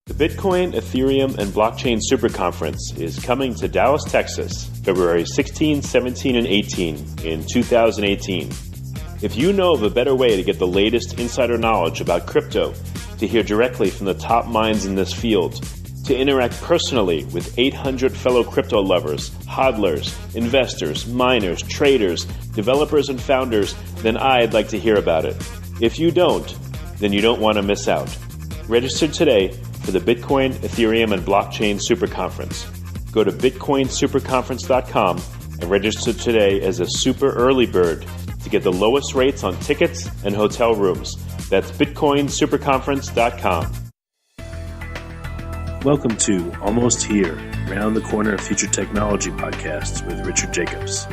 The Bitcoin, Ethereum, and Blockchain Super Conference is coming to Dallas, Texas, February 16, 17, and 18 in 2018. If you know of a better way to get the latest insider knowledge about crypto, to hear directly from the top minds in this field, to interact personally with 800 fellow crypto lovers, hodlers, investors, miners, traders, developers, and founders, then I'd like to hear about it. If you don't, then you don't want to miss out. Register today for the Bitcoin, Ethereum, and Blockchain Super Conference. Go to bitcoinsuperconference.com and register today as a super early bird to get the lowest rates on tickets and hotel rooms. That's bitcoinsuperconference.com. Welcome to Almost Here, Round the Corner Future Technology Podcasts with Richard Jacobs.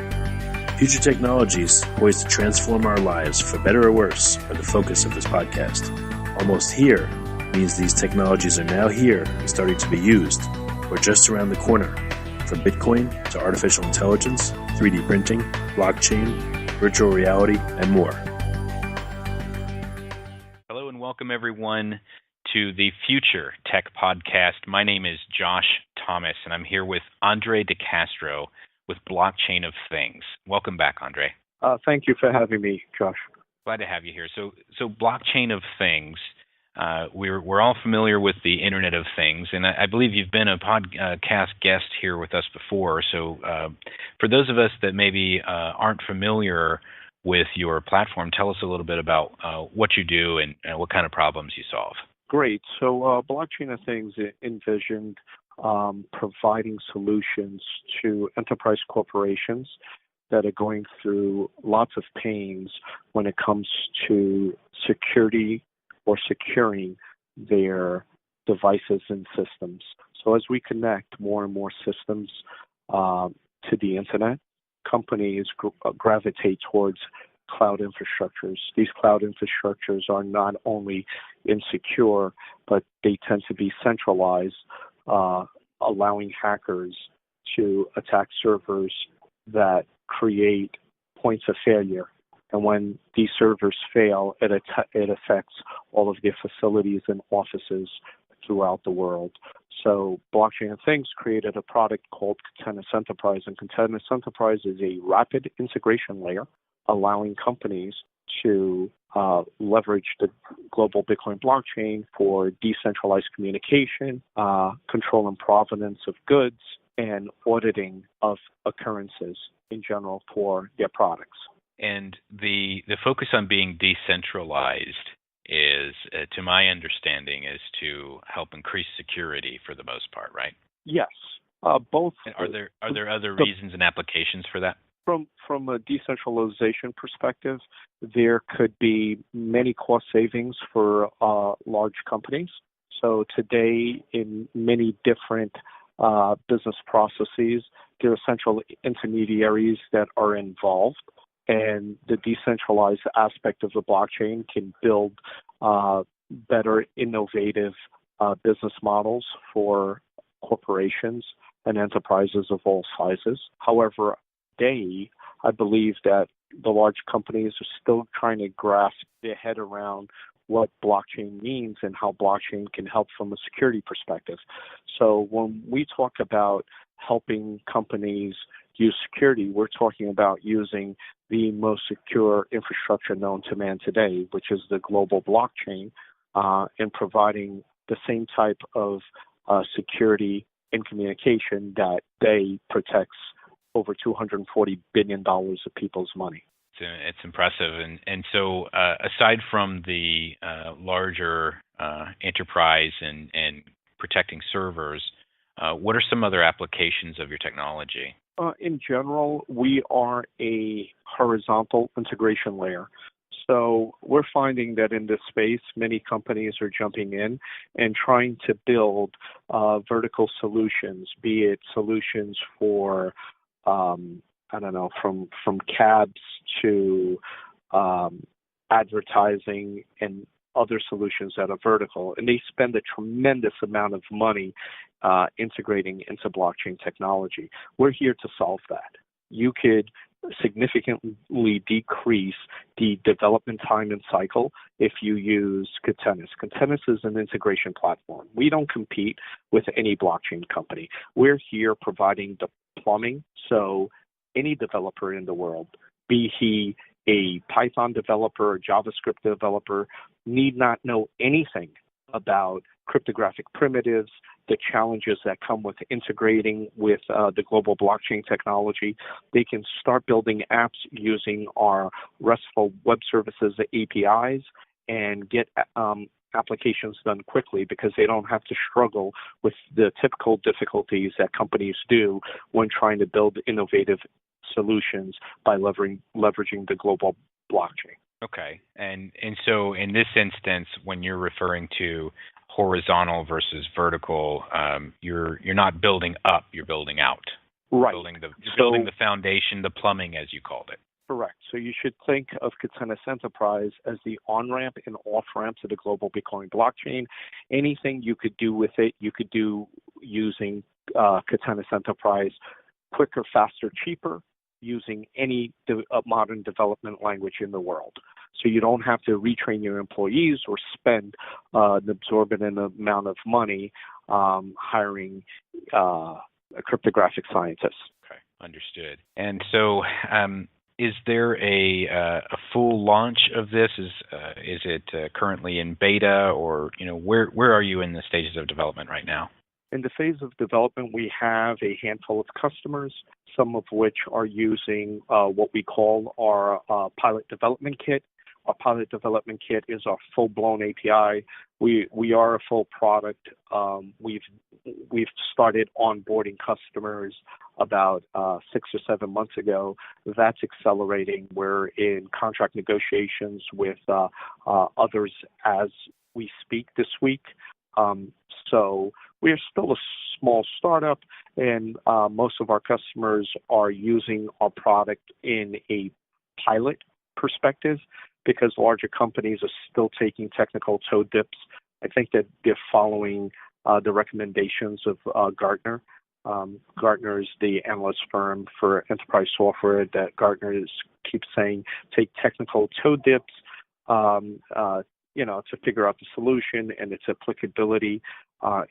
Future technologies poised to transform our lives for better or worse are the focus of this podcast. Almost Here means these technologies are now here and starting to be used, or just around the corner, from Bitcoin to artificial intelligence, 3D printing, blockchain, virtual reality, and more. Hello and welcome everyone to the Future Tech Podcast. My name is Josh Thomas and I'm here with Andre de Castro with Blockchain of Things. Welcome back, Andre. Thank you for having me, Josh. Glad to have you here. So Blockchain of Things, we're all familiar with the Internet of Things, and I believe you've been a podcast guest here with us before. So for those of us that maybe aren't familiar with your platform, tell us a little bit about what you do and what kind of problems you solve. Great. So Blockchain of Things envisioned providing solutions to enterprise corporations that are going through lots of pains when it comes to security or securing their devices and systems. So as we connect more and more systems to the internet, companies gravitate towards cloud infrastructures. These cloud infrastructures are not only insecure, but they tend to be centralized, allowing hackers to attack servers that create points of failure. And when these servers fail, it affects all of their facilities and offices throughout the world. So Blockchain of Things created a product called Catenis Enterprise, and Catenis Enterprise is a rapid integration layer allowing companies to leverage the global Bitcoin blockchain for decentralized communication, control and provenance of goods, and auditing of occurrences in general for their products. And the focus on being decentralized is, to my understanding, is to help increase security for the most part, right? Yes, both. And are there other reasons and applications for that? From a decentralization perspective, there could be many cost savings for large companies. So today, in many different business processes, there are central intermediaries that are involved, and the decentralized aspect of the blockchain can build better, innovative business models for corporations and enterprises of all sizes. However, I believe that the large companies are still trying to grasp their head around what blockchain means and how blockchain can help from a security perspective. So when we talk about helping companies use security, we're talking about using the most secure infrastructure known to man today, which is the global blockchain, and providing the same type of security and communication that protects over $240 billion of people's money. It's impressive. And so aside from the larger enterprise and protecting servers, what are some other applications of your technology? In general, we are a horizontal integration layer. So we're finding that in this space, many companies are jumping in and trying to build vertical solutions, be it solutions for from cabs to advertising and other solutions that are vertical. And they spend a tremendous amount of money integrating into blockchain technology. We're here to solve that. You could significantly decrease the development time and cycle if you use Catenis. Catenis is an integration platform. We don't compete with any blockchain company. We're here providing the plumbing, so any developer in the world, be he a Python developer or JavaScript developer, need not know anything about cryptographic primitives, the challenges that come with integrating with the global blockchain technology. They can start building apps using our RESTful web services APIs and get applications done quickly because they don't have to struggle with the typical difficulties that companies do when trying to build innovative solutions by leveraging the global blockchain. Okay. And so in this instance, when you're referring to horizontal versus vertical, you're not building up, you're building out. Right. Building the foundation, the plumbing, as you called it. Correct. So you should think of Catenis Enterprise as the on-ramp and off-ramp to the global Bitcoin blockchain. Anything you could do with it, you could do using Catenis Enterprise quicker, faster, cheaper, using any modern development language in the world. So you don't have to retrain your employees or spend an exorbitant amount of money hiring cryptographic scientists. Okay, understood. And so is there a full launch of this? Is it currently in beta, or where are you in the stages of development right now? In the phase of development, we have a handful of customers, some of which are using what we call our pilot development kit. Our pilot development kit is our full-blown API. We are a full product. We've started onboarding customers about 6 or 7 months ago. That's accelerating. We're in contract negotiations with others as we speak this week. So we're still a small startup, and most of our customers are using our product in a pilot perspective because larger companies are still taking technical toe dips. I think that they're following the recommendations of Gartner. Gartner is the analyst firm for enterprise software that Gartner keeps saying take technical toe dips to figure out the solution and its applicability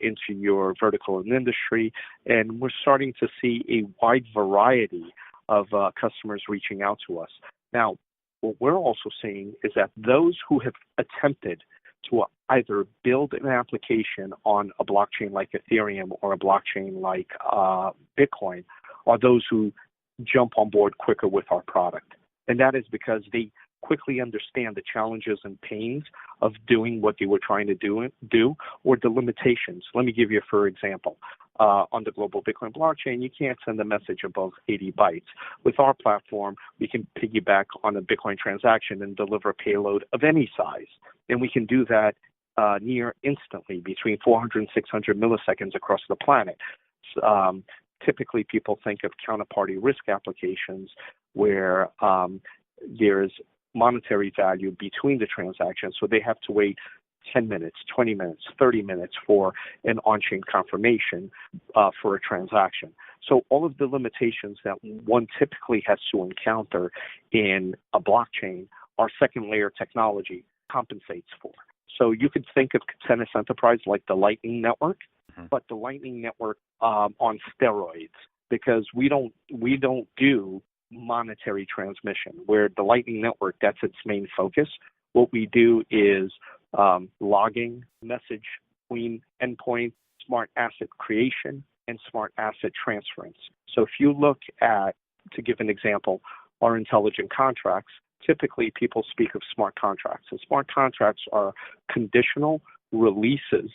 into your vertical and industry. And we're starting to see a wide variety of customers reaching out to us. Now, what we're also seeing is that those who have attempted to either build an application on a blockchain like Ethereum or a blockchain like Bitcoin are those who jump on board quicker with our product. And that is because they quickly understand the challenges and pains of doing what they were trying to do or the limitations. Let me give you, for example, on the global Bitcoin blockchain, you can't send a message above 80 bytes. With our platform, we can piggyback on a Bitcoin transaction and deliver a payload of any size. And we can do that near instantly between 400 and 600 milliseconds across the planet. Typically, people think of counterparty risk applications where there's monetary value between the transactions, so they have to wait 10 minutes, 20 minutes, 30 minutes for an on-chain confirmation for a transaction. So all of the limitations that one typically has to encounter in a blockchain, our second layer technology compensates for. So you could think of Catenis Enterprise like the Lightning Network, but the Lightning Network on steroids, because we don't do monetary transmission, where the Lightning Network, that's its main focus. What we do is logging, message between endpoint, smart asset creation, and smart asset transference. So if you look at, to give an example, our intelligent contracts, typically people speak of smart contracts. And smart contracts are conditional releases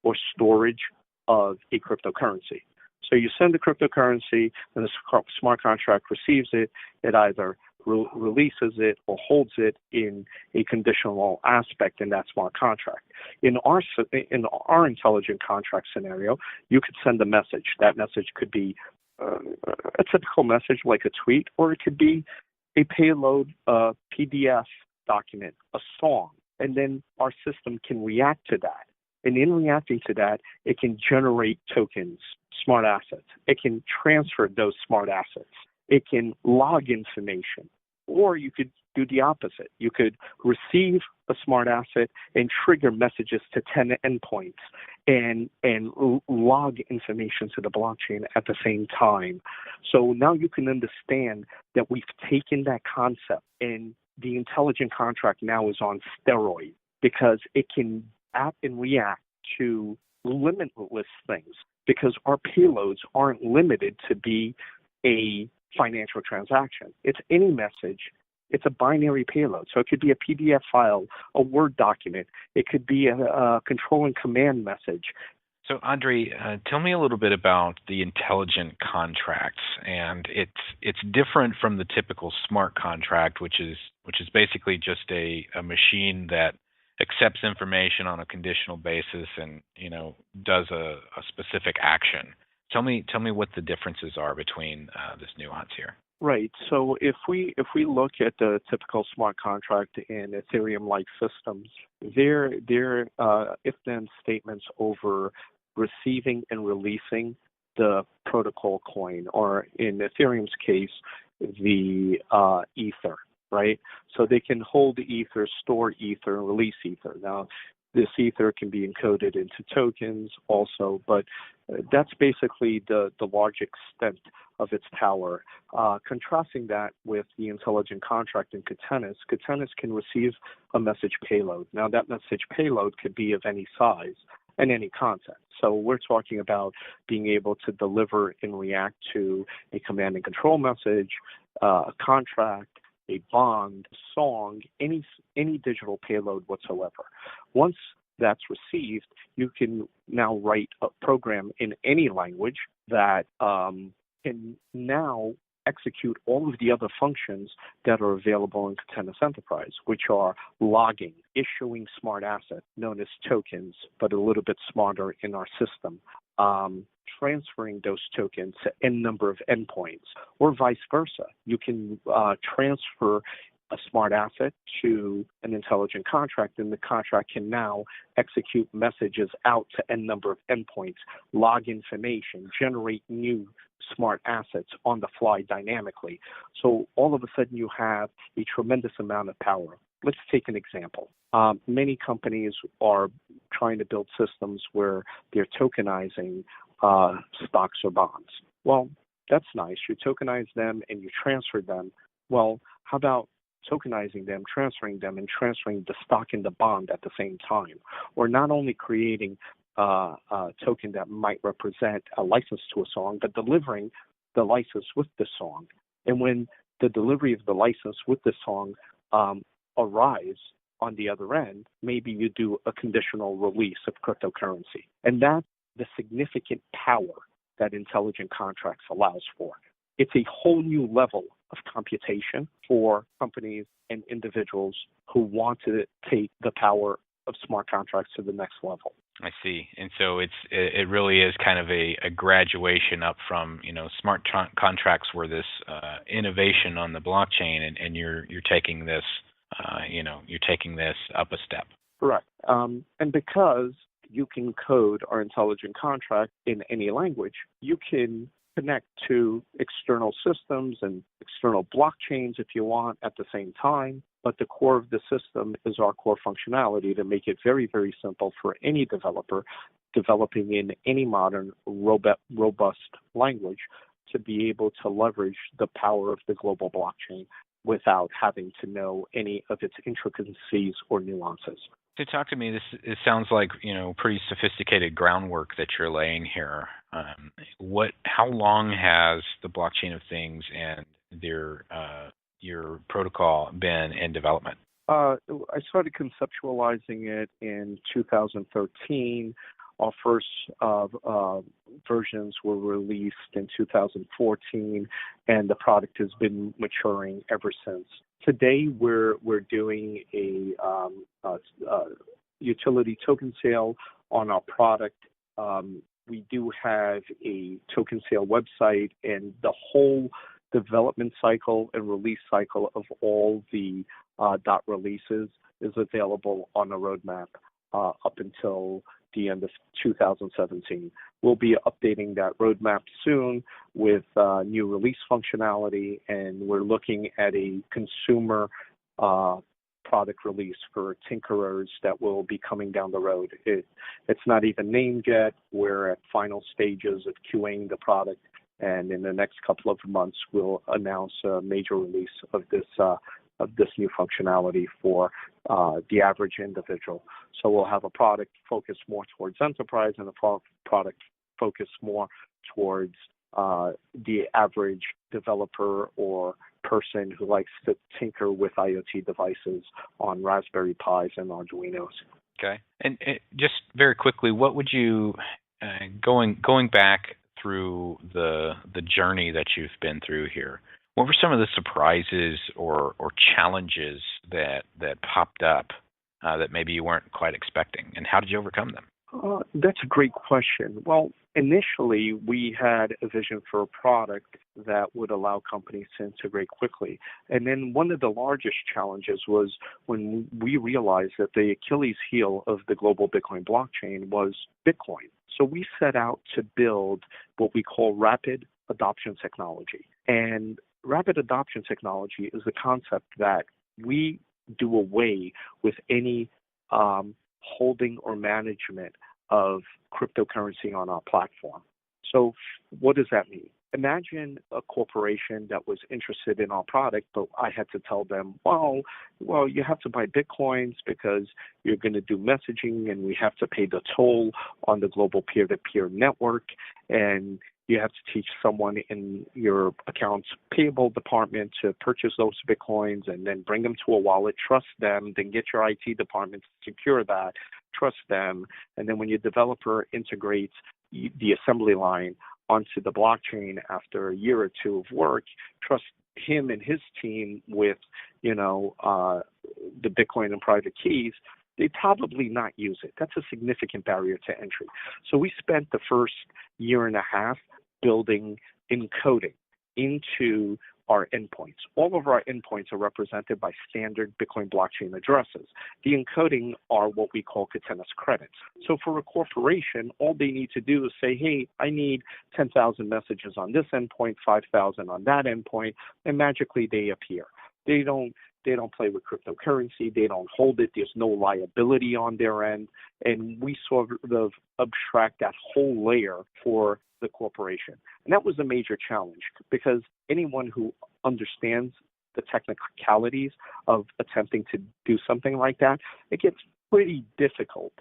or storage of a cryptocurrency. So you send the cryptocurrency, and the smart contract receives it. It either releases it or holds it in a conditional aspect in that smart contract. In our intelligent contract scenario, you could send a message. That message could be a typical message like a tweet, or it could be a payload, a PDF document, a song, and then our system can react to that. And in reacting to that, it can generate tokens, smart assets. It can transfer those smart assets. It can log information. Or you could do the opposite. You could receive a smart asset and trigger messages to 10 endpoints and log information to the blockchain at the same time. So now you can understand that we've taken that concept, and the intelligent contract now is on steroids because it can act and react to limitless things, because our payloads aren't limited to be a financial transaction. It's any message. It's a binary payload. So it could be a PDF file, a Word document. It could be a control and command message. So, Andre, tell me a little bit about the intelligent contracts, and it's different from the typical smart contract, which is basically just a machine that accepts information on a conditional basis and does a specific action. Tell me what the differences are between this nuance here. Right. So if we look at the typical smart contract in Ethereum-like systems, they're if-then statements over receiving and releasing the protocol coin, or in Ethereum's case, the Ether, right? So they can hold Ether, store Ether, and release Ether. Now, this Ether can be encoded into tokens also, but that's basically the large extent of its power. Contrasting that with the intelligent contract in Catenis, Catenis can receive a message payload. Now, that message payload could be of any size and any content. So we're talking about being able to deliver and react to a command and control message, a contract, a bond, song, any digital payload whatsoever. Once that's received, you can now write a program in any language that can now execute all of the other functions that are available in Catenis Enterprise, which are logging, issuing smart assets known as tokens, but a little bit smarter in our system, transferring those tokens to n number of endpoints, or vice versa. You can transfer a smart asset to an intelligent contract, and the contract can now execute messages out to n number of endpoints, log information, generate new smart assets on the fly dynamically. So all of a sudden you have a tremendous amount of power. Let's take an example. Many companies are trying to build systems where they're tokenizing stocks or bonds. Well, that's nice. You tokenize them and you transfer them. Well, how about tokenizing them, transferring them, and transferring the stock and the bond at the same time? Or not only creating a token that might represent a license to a song, but delivering the license with the song. And when the delivery of the license with the song arrives on the other end, maybe you do a conditional release of cryptocurrency. And that's the significant power that intelligent contracts allows for. It's a whole new level of computation for companies and individuals who want to take the power of smart contracts to the next level. I see. And so it really is kind of a graduation up from, smart contracts were this innovation on the blockchain, and you're taking this, you're taking this up a step. Correct. And because you can code our intelligent contract in any language, you can connect to external systems and external blockchains if you want at the same time. But the core of the system is our core functionality to make it very, very simple for any developer developing in any modern, robust language to be able to leverage the power of the global blockchain without having to know any of its intricacies or nuances. To talk to me, it sounds like pretty sophisticated groundwork that you're laying here. How long has the blockchain of things and your protocol been in development? I started conceptualizing it in 2013. Our first versions were released in 2014, and the product has been maturing ever since. Today, we're doing a utility token sale on our product. We do have a token sale website, and the whole development cycle and release cycle of all the dot releases is available on the roadmap up until the end of 2017. We'll be updating that roadmap soon with new release functionality, and we're looking at a consumer product release for tinkerers that will be coming down the road. It's not even named yet. We're at final stages of QAing the product, and in the next couple of months, we'll announce a major release of this new functionality for the average individual. So we'll have a product focused more towards enterprise and a product focused more towards the average developer or person who likes to tinker with IoT devices on Raspberry Pis and Arduinos. Okay. And just very quickly, what would you, going back through the journey that you've been through here, what were some of the surprises or challenges that popped up that maybe you weren't quite expecting, and how did you overcome them? That's a great question. Well, initially, we had a vision for a product that would allow companies to integrate quickly. And then one of the largest challenges was when we realized that the Achilles heel of the global Bitcoin blockchain was Bitcoin. So we set out to build what we call rapid adoption technology. And rapid adoption technology is the concept that we do away with any holding or management of cryptocurrency on our platform. So what does that mean? Imagine a corporation that was interested in our product, but I had to tell them, well, you have to buy Bitcoins because you're going to do messaging, and we have to pay the toll on the global peer-to-peer network, and you have to teach someone in your accounts payable department to purchase those Bitcoins and then bring them to a wallet, trust them, then get your IT department to secure that, trust them. And then when your developer integrates the assembly line onto the blockchain after a year or two of work, trust him and his team with, the Bitcoin and private keys, they probably not use it. That's a significant barrier to entry. So we spent the first year and a half building encoding into our endpoints. All of our endpoints are represented by standard Bitcoin blockchain addresses. The encoding are what we call Catenis credits. So for a corporation, all they need to do is say, hey, I need 10,000 messages on this endpoint, 5,000 on that endpoint, and magically they appear. They don't play with cryptocurrency. They don't hold it. There's no liability on their end. And we sort of abstract that whole layer for the corporation. And that was a major challenge because anyone who understands the technicalities of attempting to do something like that, it gets pretty difficult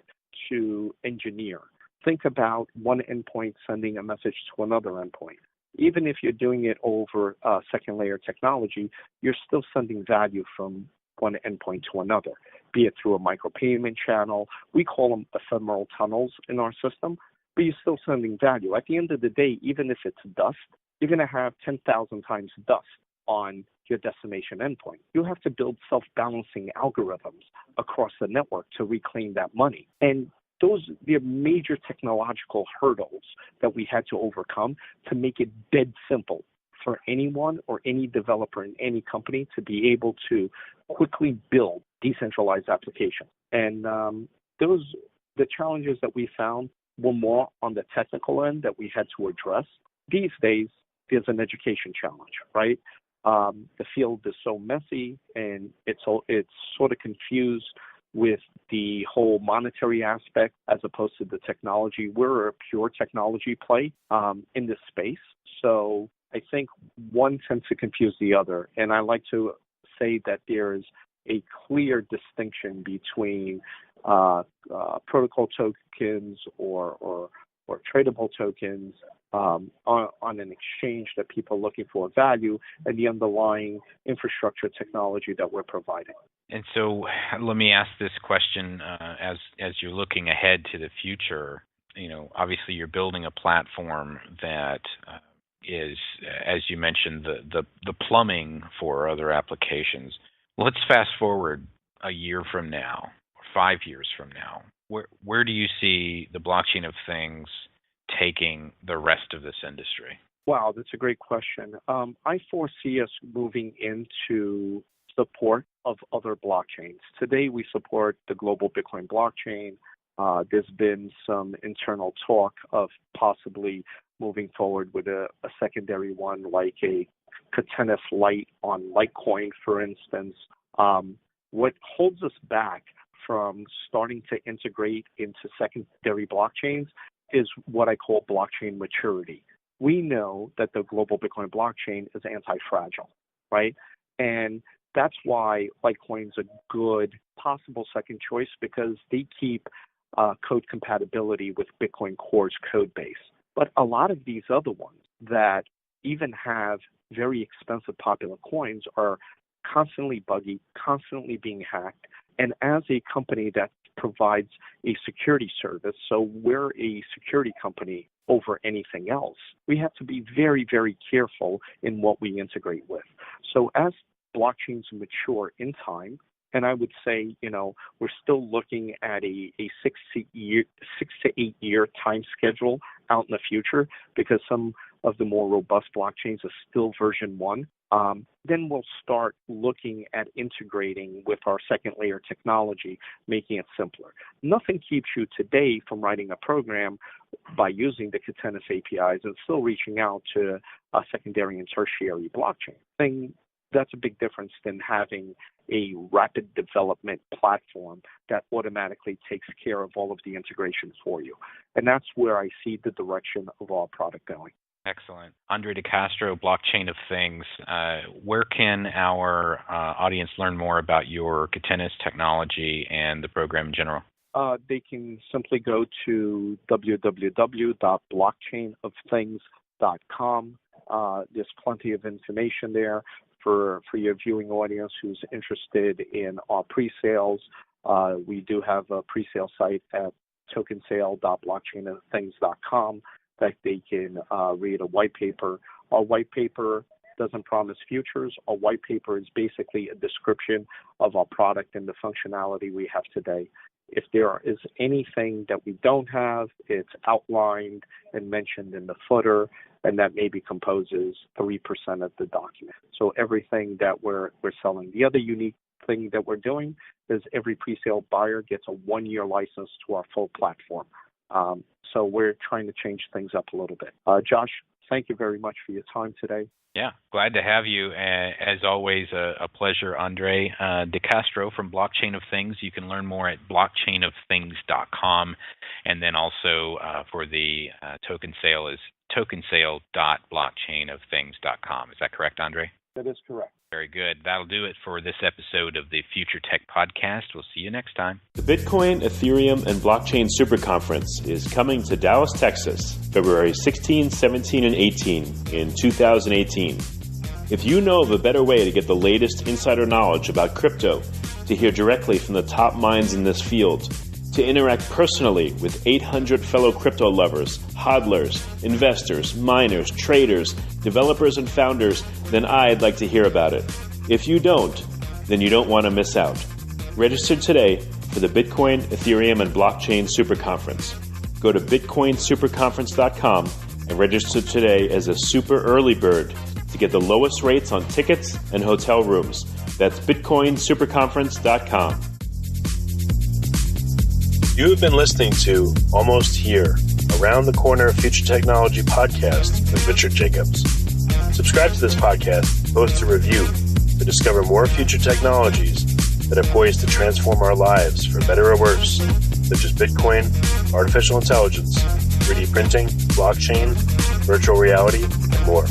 to engineer. Think about one endpoint sending a message to another endpoint. Even if you're doing it over second layer technology, you're still sending value from one endpoint to another, be it through a micropayment channel. We call them ephemeral tunnels in our system, but you're still sending value. At the end of the day, even if it's dust, you're going to have 10,000 times dust on your destination endpoint. You have to build self-balancing algorithms across the network to reclaim that money. And those are major technological hurdles that we had to overcome to make it dead simple for anyone or any developer in any company to be able to quickly build decentralized applications. And the challenges that we found were more on the technical end that we had to address. These days, there's an education challenge, right? The field is so messy, and it's sort of confused with the whole monetary aspect as opposed to the technology. We're a pure technology play in this space. So I think one tends to confuse the other. And I like to say that there's a clear distinction between protocol tokens or tradable tokens on an exchange that people are looking for value and the underlying infrastructure technology that we're providing. And so let me ask this question as you're looking ahead to the future. Obviously you're building a platform that is, as you mentioned, the plumbing for other applications. Let's fast forward a year from now, or 5 years from now. Where do you see the blockchain of things taking the rest of this industry? Wow, that's a great question. I foresee us moving into support of other blockchains. Today, we support the global Bitcoin blockchain, There's been some internal talk of possibly moving forward with a secondary one, like a Catenis Lite on Litecoin, for instance. What holds us back from starting to integrate into secondary blockchains is what I call blockchain maturity. We know that the global Bitcoin blockchain is anti-fragile, right? And that's why Litecoin's a good possible second choice, because they keep code compatibility with Bitcoin Core's code base. But a lot of these other ones that even have very expensive popular coins are constantly buggy, constantly being hacked. And as a company that provides a security service, so we're a security company over anything else, we have to be very, very careful in what we integrate with. So as blockchains mature in time, and I would say, we're still looking at a 6 to 8 year time schedule out in the future, because some of the more robust blockchains are still version 1. Then we'll start looking at integrating with our second layer technology, making it simpler. Nothing keeps you today from writing a program by using the Catenis APIs and still reaching out to a secondary and tertiary blockchain. That's a big difference than having a rapid development platform that automatically takes care of all of the integration for you. And that's where I see the direction of our product going. Excellent. Andre de Castro, Blockchain of Things. Where can our audience learn more about your Catenis technology and the program in general? They can simply go to www.blockchainofthings.com. There's plenty of information there for your viewing audience who's interested in our pre-sales. We do have a pre-sale site at tokensale.blockchainofthings.com that they can read a white paper. Our white paper doesn't promise futures. Our white paper is basically a description of our product and the functionality we have today. If there is anything that we don't have, it's outlined and mentioned in the footer, and that maybe composes 3% of the document. So everything that we're selling. The other unique thing that we're doing is every pre-sale buyer gets a 1-year license to our full platform. So we're trying to change things up a little bit. Josh, thank you very much for your time today. Yeah, glad to have you. As always, a pleasure, Andre de Castro from Blockchain of Things. You can learn more at blockchainofthings.com. And then also for the token sale is tokensale.blockchainofthings.com. Is that correct, Andre? That is correct. Very good. That'll do it for this episode of the Future Tech Podcast. We'll see you next time. The Bitcoin, Ethereum, and Blockchain Super Conference is coming to Dallas, Texas, February 16, 17, and 18 in 2018. If you know of a better way to get the latest insider knowledge about crypto, to hear directly from the top minds in this field, to interact personally with 800 fellow crypto lovers, hodlers, investors, miners, traders, developers, and founders, then I'd like to hear about it. If you don't, then you don't want to miss out. Register today for the Bitcoin, Ethereum, and Blockchain Super Conference. Go to bitcoinsuperconference.com and register today as a super early bird to get the lowest rates on tickets and hotel rooms. That's bitcoinsuperconference.com. You have been listening to Almost Here, Around the Corner Future Technology podcast with Richard Jacobs. Subscribe to this podcast, post a review to discover more future technologies that are poised to transform our lives for better or worse, such as Bitcoin, artificial intelligence, 3D printing, blockchain, virtual reality, and more.